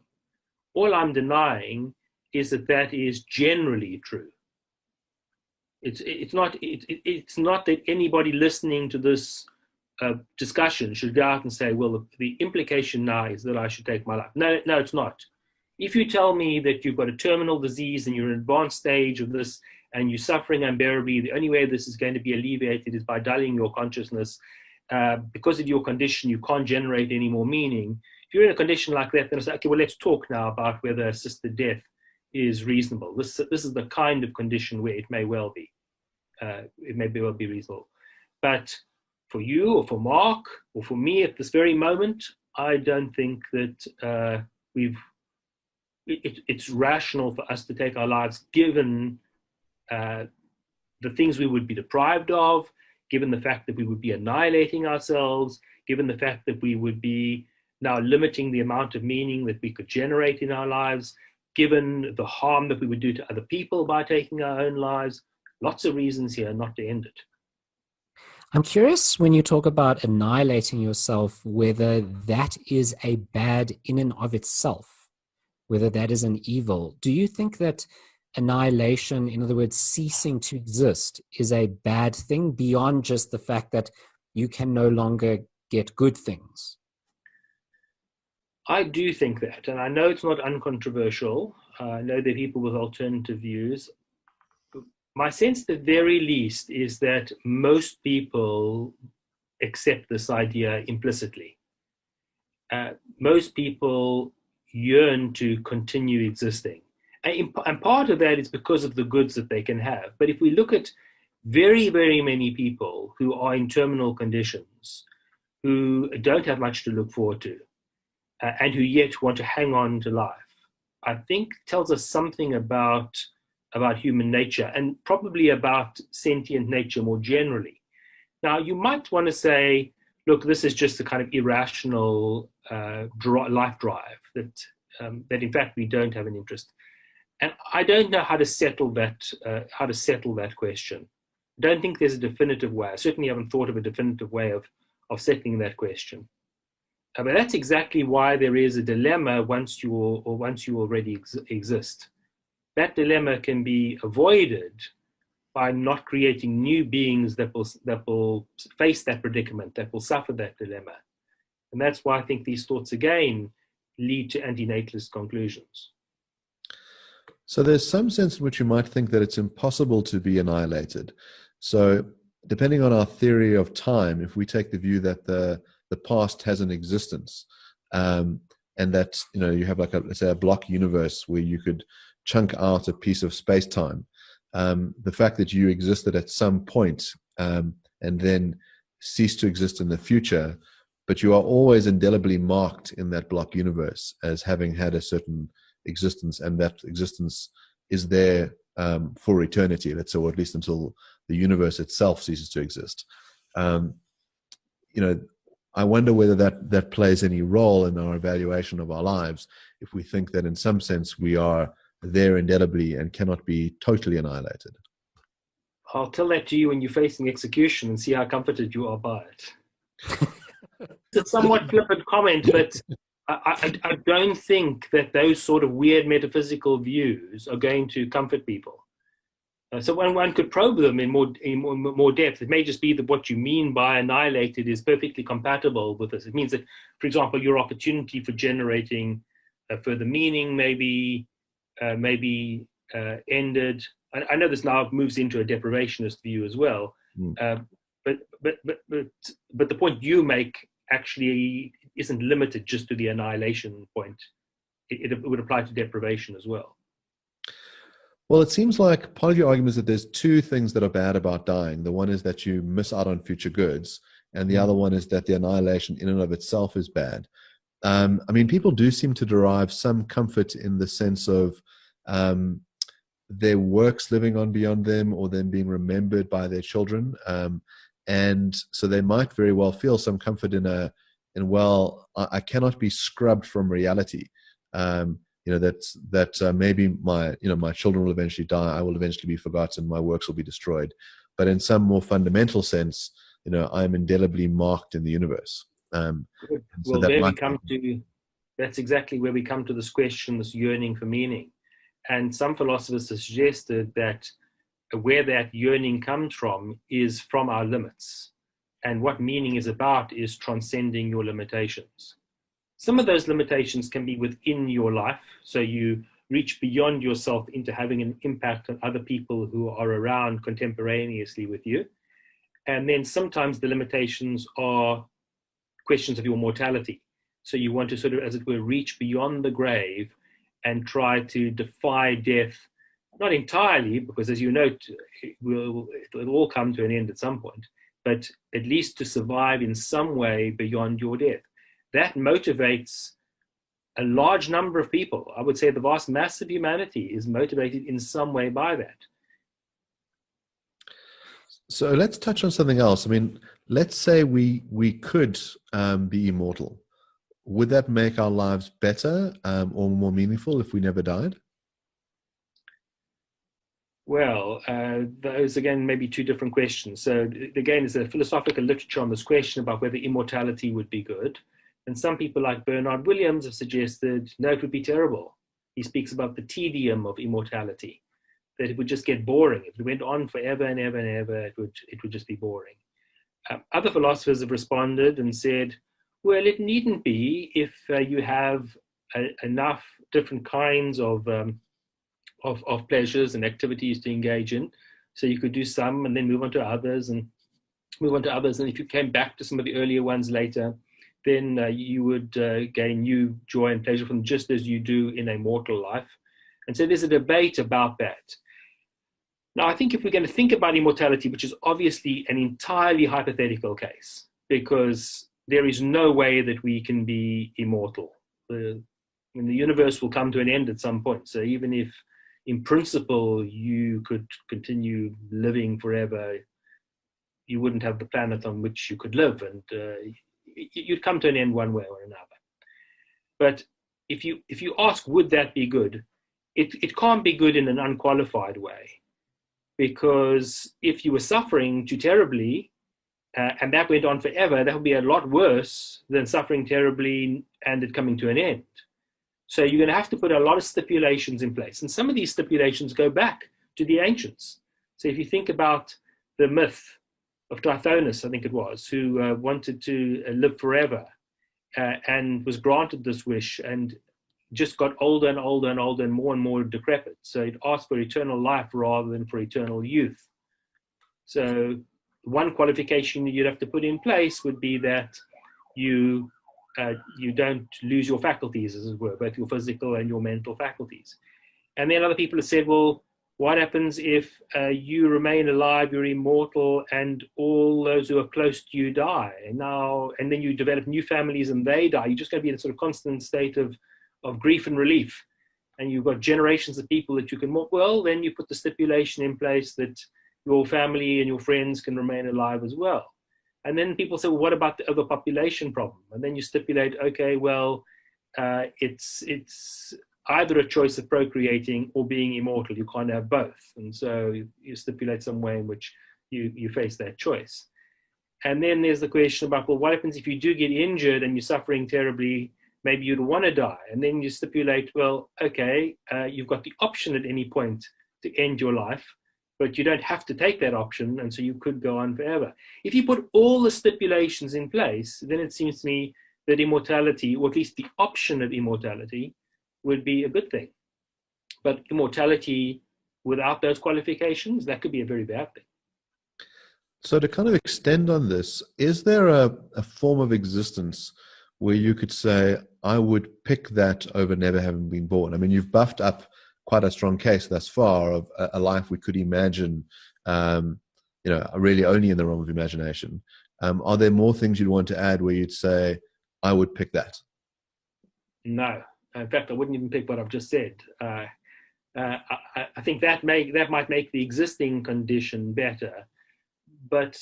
All I'm denying is that that is generally true. It's not that anybody listening to this discussion should go out and say, well, the implication now is that I should take my life. No, it's not. If you tell me that you've got a terminal disease and you're in an advanced stage of this and you're suffering unbearably, the only way this is going to be alleviated is by dulling your consciousness. Because of your condition, you can't generate any more meaning. If you're in a condition like that, then it's like, okay, well, let's talk now about whether assisted death is reasonable. This is the kind of condition where it may well be. It may well be reasonable. But for you or for Mark or for me at this very moment, I don't think that it's rational for us to take our lives given the things we would be deprived of, given the fact that we would be annihilating ourselves, given the fact that we would be now limiting the amount of meaning that we could generate in our lives, given the harm that we would do to other people by taking our own lives. Lots of reasons here not to end it. I'm curious, when you talk about annihilating yourself, whether that is a bad in and of itself, whether that is an evil. Do you think that annihilation, in other words, ceasing to exist, is a bad thing beyond just the fact that you can no longer get good things? I do think that, and I know it's not uncontroversial. I know there are people with alternative views. My sense, at the very least, is that most people accept this idea implicitly. Most people yearn to continue existing. And part of that is because of the goods that they can have. But if we look at very, very many people who are in terminal conditions, who don't have much to look forward to, and who yet want to hang on to life, I think tells us something about human nature and probably about sentient nature more generally. Now, you might want to say, look, this is just a kind of irrational life drive that in fact we don't have an interest. And I don't know how to settle that question. I don't think there's a definitive way. I certainly haven't thought of a definitive way of settling that question. But that's exactly why there is a dilemma once you already exist. That dilemma can be avoided by not creating new beings that will face that predicament, that will suffer that dilemma. And that's why I think these thoughts again lead to antinatalist conclusions. So there's some sense in which you might think that it's impossible to be annihilated. So depending on our theory of time, if we take the view that the past has an existence, and that you have like let's say a block universe where you could chunk out a piece of space-time, the fact that you existed at some point and then cease to exist in the future, but you are always indelibly marked in that block universe as having had a certain existence, and that existence is there for eternity, let's say, or at least until the universe itself ceases to exist. I wonder whether that plays any role in our evaluation of our lives, if we think that in some sense we are there indelibly and cannot be totally annihilated. I'll tell that to you when you're facing execution and see how comforted you are by it. It's a somewhat flippant comment, but I don't think that those sort of weird metaphysical views are going to comfort people. So when one could probe them in more depth, it may just be that what you mean by annihilated is perfectly compatible with this. It means that, for example, your opportunity for generating further meaning maybe ended. I know this now moves into a deprivationist view as well, but the point you make actually isn't limited just to the annihilation point. It would apply to deprivation as well. Well, it seems like part of your argument is that there's two things that are bad about dying. The one is that you miss out on future goods, and the other one is that the annihilation in and of itself is bad. People do seem to derive some comfort in the sense of their works living on beyond them, or them being remembered by their children. And so they might very well feel some comfort in I cannot be scrubbed from reality. Maybe my children will eventually die, I will eventually be forgotten, my works will be destroyed. But in some more fundamental sense, I am indelibly marked in the universe. That's exactly where we come to this question, this yearning for meaning. And some philosophers have suggested that where that yearning comes from is from our limits. And what meaning is about is transcending your limitations. Some of those limitations can be within your life, so you reach beyond yourself into having an impact on other people who are around contemporaneously with you. And then sometimes the limitations are questions of your mortality. So you want to sort of, as it were, reach beyond the grave and try to defy death, not entirely, because as you note, it'll all come to an end at some point, but at least to survive in some way beyond your death. That motivates a large number of people. I would say the vast mass of humanity is motivated in some way by that. So let's touch on something else. I mean, let's say we could be immortal. Would that make our lives better or more meaningful if we never died? Well, those again may be two different questions. So again, there's a philosophical literature on this question about whether immortality would be good. And some people like Bernard Williams have suggested, no, it would be terrible. He speaks about the tedium of immortality, that it would just get boring. If it went on forever and ever and ever, it would just be boring. Other philosophers have responded and said, well, it needn't be if you have enough different kinds of pleasures and activities to engage in. So you could do some and then move on to others and move on to others. And if you came back to some of the earlier ones later, then you would gain new joy and pleasure from them, just as you do in a mortal life. And so there's a debate about that. Now, I think if we're going to think about immortality, which is obviously an entirely hypothetical case, because there is no way that we can be immortal. The universe will come to an end at some point. So even if, in principle, you could continue living forever, you wouldn't have the planet on which you could live, and you'd come to an end one way or another. But if you ask, would that be good? It can't be good in an unqualified way, because if you were suffering too terribly and that went on forever, that would be a lot worse than suffering terribly and it coming to an end. So you're going to have to put a lot of stipulations in place. And some of these stipulations go back to the ancients. So if you think about the myth of Tithonus, I think it was, who wanted to live forever and was granted this wish and just got older and older and older and more decrepit. So it asked for eternal life rather than for eternal youth. So one qualification you'd have to put in place would be that you don't lose your faculties, as it were, both your physical and your mental faculties. And then other people have said, well, what happens if you remain alive, you're immortal, and all those who are close to you die? And then you develop new families and they die. You're just going to be in a sort of constant state of grief and relief. And you've got generations of people that you can, well, then you put the stipulation in place that your family and your friends can remain alive as well. And then people say, well, what about the overpopulation problem? And then you stipulate, okay, well, it's either a choice of procreating or being immortal. You can't have both. And so you stipulate some way in which you face that choice. And then there's the question about, well, what happens if you do get injured and you're suffering terribly? Maybe you'd want to die. And then you stipulate, well, okay, you've got the option at any point to end your life, but you don't have to take that option, and so you could go on forever. If you put all the stipulations in place, then it seems to me that immortality, or at least the option of immortality, would be a good thing. But immortality without those qualifications, that could be a very bad thing. So to kind of extend on this, is there a form of existence where you could say, I would pick that over never having been born? I mean, you've buffed up quite a strong case thus far of a life we could imagine, really only in the realm of imagination. Are there more things you'd want to add where you'd say, I would pick that? No. In fact, I wouldn't even pick what I've just said. I think that might make the existing condition better. But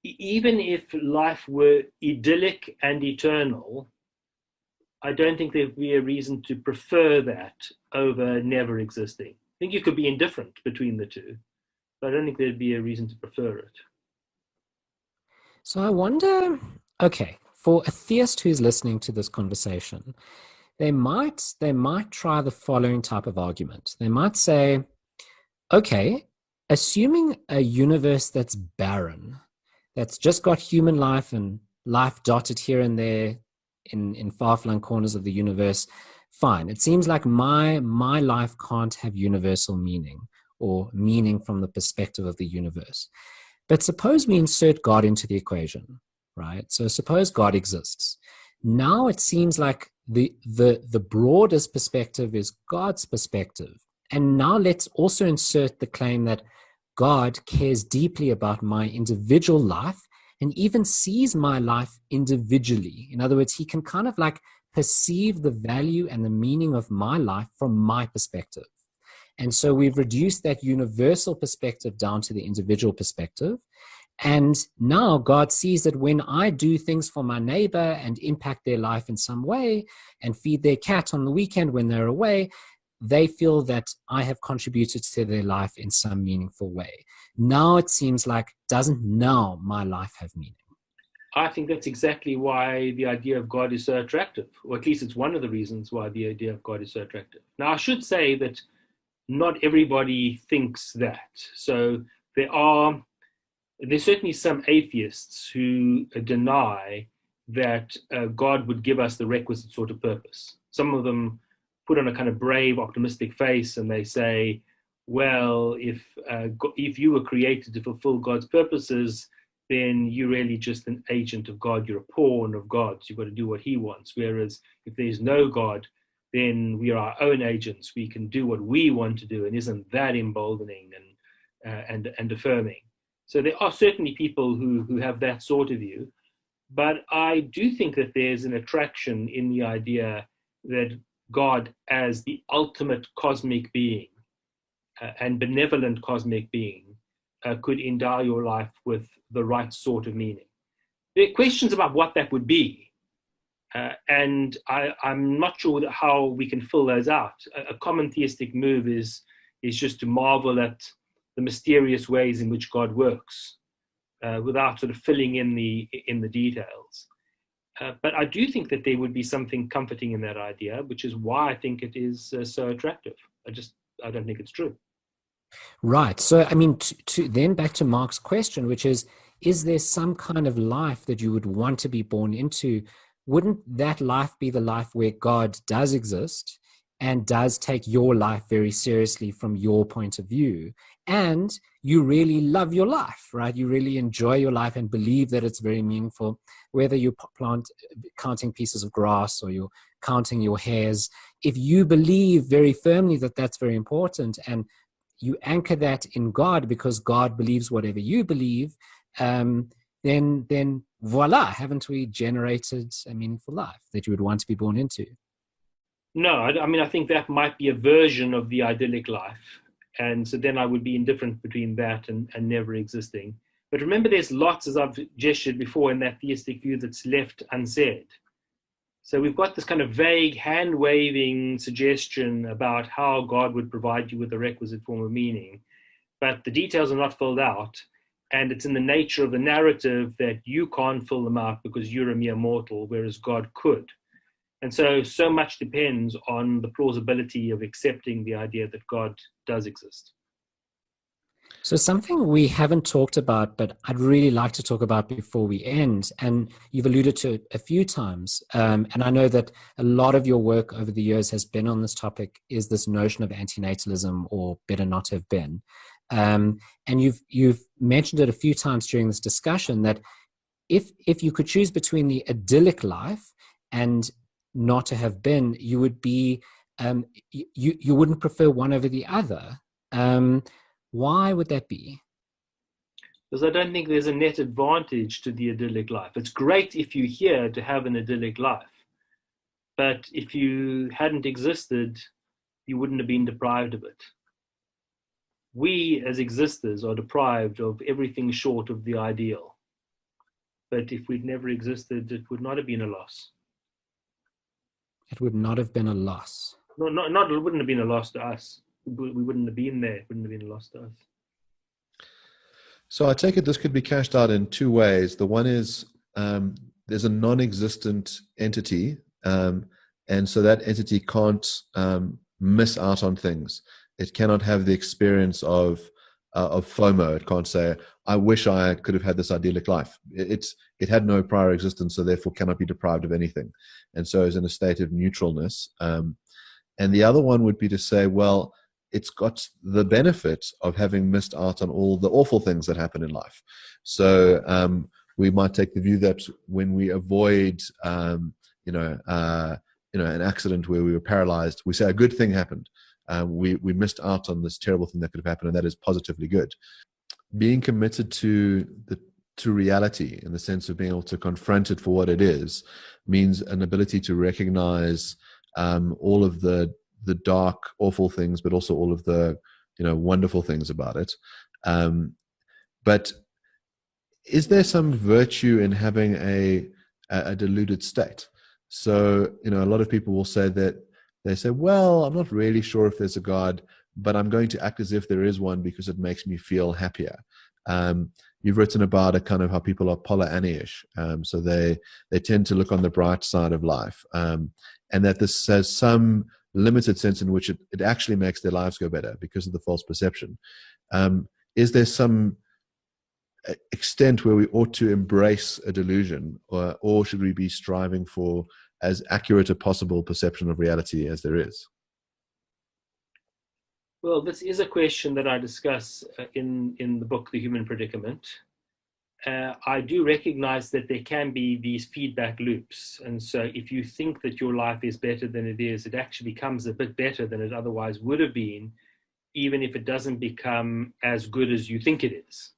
even if life were idyllic and eternal, I don't think there'd be a reason to prefer that over never existing. I think you could be indifferent between the two, but I don't think there'd be a reason to prefer it. So I wonder, okay, for a theist who's listening to this conversation, they might try the following type of argument. They might say, okay, assuming a universe that's barren, that's just got human life and life dotted here and there in far-flung corners of the universe, fine. It seems like my life can't have universal meaning or meaning from the perspective of the universe. But suppose we insert God into the equation, right? So suppose God exists. Now it seems like the broadest perspective is God's perspective. And now let's also insert the claim that God cares deeply about my individual life and even sees my life individually. In other words, he can kind of like perceive the value and the meaning of my life from my perspective. And so we've reduced that universal perspective down to the individual perspective. And now God sees that when I do things for my neighbor and impact their life in some way and feed their cat on the weekend when they're away, they feel that I have contributed to their life in some meaningful way. Now it seems like, doesn't now my life have meaning? I think that's exactly why the idea of God is so attractive, or at least it's one of the reasons why the idea of God is so attractive. Now, I should say that not everybody thinks that. So there's certainly some atheists who deny that God would give us the requisite sort of purpose. Some of them put on a kind of brave, optimistic face, and they say, well, if you were created to fulfill God's purposes, then you're really just an agent of God. You're a pawn of God. You've got to do what he wants. Whereas if there's no God, then we are our own agents. We can do what we want to do. And isn't that emboldening and affirming? So there are certainly people who have that sort of view. But I do think that there's an attraction in the idea that God, as the ultimate cosmic being and benevolent cosmic being, could endow your life with the right sort of meaning. There are questions about what that would be. And I'm not sure how we can fill those out. A common theistic move is just to marvel at the mysterious ways in which God works without sort of filling in the details. But I do think that there would be something comforting in that idea, which is why I think it is so attractive. I don't think it's true. Right. So, I mean, to then back to Mark's question, which is there some kind of life that you would want to be born into? Wouldn't that life be the life where God does exist and does take your life very seriously from your point of view? And you really love your life, right? You really enjoy your life and believe that it's very meaningful, whether you're counting pieces of grass or you're counting your hairs. If you believe very firmly that that's very important and you anchor that in God because God believes whatever you believe, then voila, haven't we generated a meaningful life that you would want to be born into? No, I mean, I think that might be a version of the idyllic life. And so then I would be indifferent between that and never existing. But remember, there's lots, as I've gestured before, in that theistic view that's left unsaid. So we've got this kind of vague hand-waving suggestion about how God would provide you with the requisite form of meaning, but the details are not filled out, and it's in the nature of the narrative that you can't fill them out because you're a mere mortal, whereas God could. And so much depends on the plausibility of accepting the idea that God does exist. So something we haven't talked about, but I'd really like to talk about before we end, and you've alluded to it a few times, and I know that a lot of your work over the years has been on this topic, is this notion of antinatalism, or better not have been. And you've mentioned it a few times during this discussion that if you could choose between the idyllic life and not to have been, you would be you wouldn't prefer one over the other. Why would that be? Because I don't think there's a net advantage to the idyllic life. It's great if you're here to have an idyllic life, but if you hadn't existed, you wouldn't have been deprived of it. We as existers are deprived of everything short of the ideal. But if we'd never existed, it would not have been a loss. It would not have been a loss. No, it wouldn't have been a loss to us. We wouldn't have been there. It wouldn't have been a loss to us. So I take it this could be cashed out in two ways. The one is there's a non-existent entity, and so that entity can't miss out on things. It cannot have the experience of of FOMO. It can't say, I wish I could have had this idyllic life. It had no prior existence, so therefore cannot be deprived of anything. And so is in a state of neutralness. And the other one would be to say, well, it's got the benefit of having missed out on all the awful things that happen in life. So we might take the view that when we avoid, an accident where we were paralyzed, we say a good thing happened. We missed out on this terrible thing that could have happened, and that is positively good. Being committed to reality in the sense of being able to confront it for what it is means an ability to recognize all of the dark, awful things, but also all of the wonderful things about it. But is there some virtue in having a deluded state? So a lot of people will say that they say, well, I'm not really sure if there's a God, but I'm going to act as if there is one because it makes me feel happier. You've written about a kind of how people are Pollyanna-ish. So they tend to look on the bright side of life. And that this has some limited sense in which it actually makes their lives go better because of the false perception. Is there some extent where we ought to embrace a delusion, or should we be striving for as accurate a possible perception of reality as there is? Well, this is a question that I discuss in the book, The Human Predicament. I do recognize that there can be these feedback loops. And so if you think that your life is better than it is, it actually becomes a bit better than it otherwise would have been, even if it doesn't become as good as you think it is.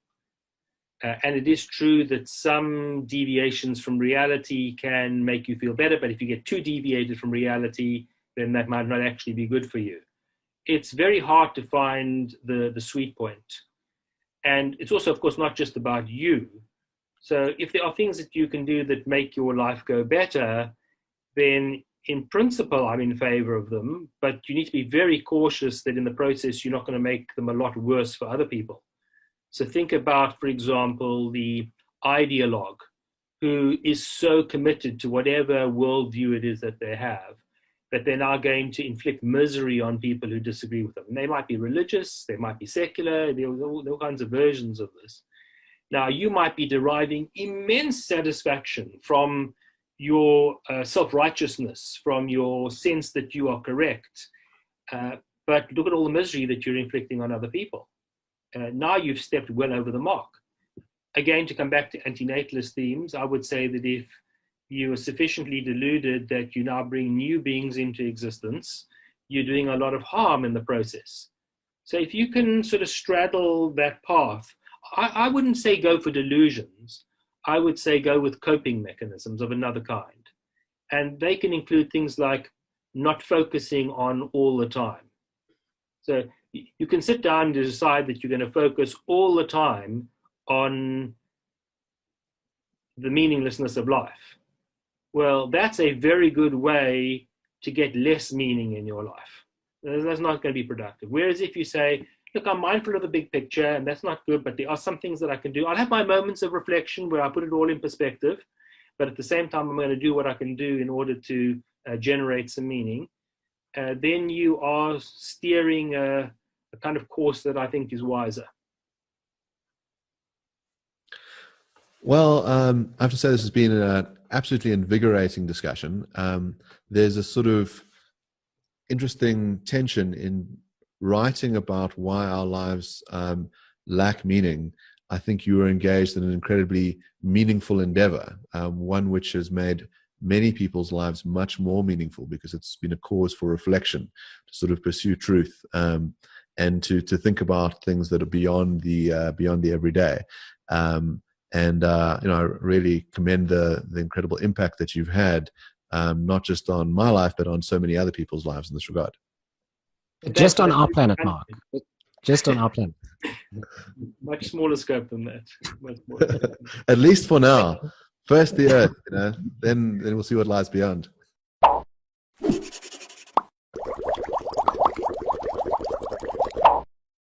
And it is true that some deviations from reality can make you feel better, but if you get too deviated from reality, then that might not actually be good for you. It's very hard to find the sweet point. And it's also, of course, not just about you. So if there are things that you can do that make your life go better, then in principle, I'm in favor of them, but you need to be very cautious that in the process, you're not going to make them a lot worse for other people. So think about, for example, the ideologue who is so committed to whatever worldview it is that they have, that they're now going to inflict misery on people who disagree with them. And they might be religious, they might be secular, there are all kinds of versions of this. Now, you might be deriving immense satisfaction from your self-righteousness, from your sense that you are correct. But look at all the misery that you're inflicting on other people. Now you've stepped well over the mark. Again, to come back to antinatalist themes, I would say that if you are sufficiently deluded that you now bring new beings into existence, you're doing a lot of harm in the process. So if you can sort of straddle that path, I wouldn't say go for delusions. I would say go with coping mechanisms of another kind. And they can include things like not focusing on all the time. So you can sit down and decide that you're going to focus all the time on the meaninglessness of life. Well, that's a very good way to get less meaning in your life. That's not going to be productive. Whereas if you say, look, I'm mindful of the big picture, and that's not good, but there are some things that I can do. I'll have my moments of reflection where I put it all in perspective, but at the same time, I'm going to do what I can do in order to generate some meaning. Then you are steering a kind of course that I think is wiser. Well, I have to say this has been an absolutely invigorating discussion. There's a sort of interesting tension in writing about why our lives lack meaning. I think you were engaged in an incredibly meaningful endeavor, one which has made many people's lives much more meaningful because it's been a cause for reflection, to sort of pursue truth, and to think about things that are beyond the everyday. I really commend the incredible impact that you've had, not just on my life, but on so many other people's lives in this regard. Just on our planet, Mark. Just on our planet. Much smaller scope than that. At least for now. First the Earth, then we'll see what lies beyond.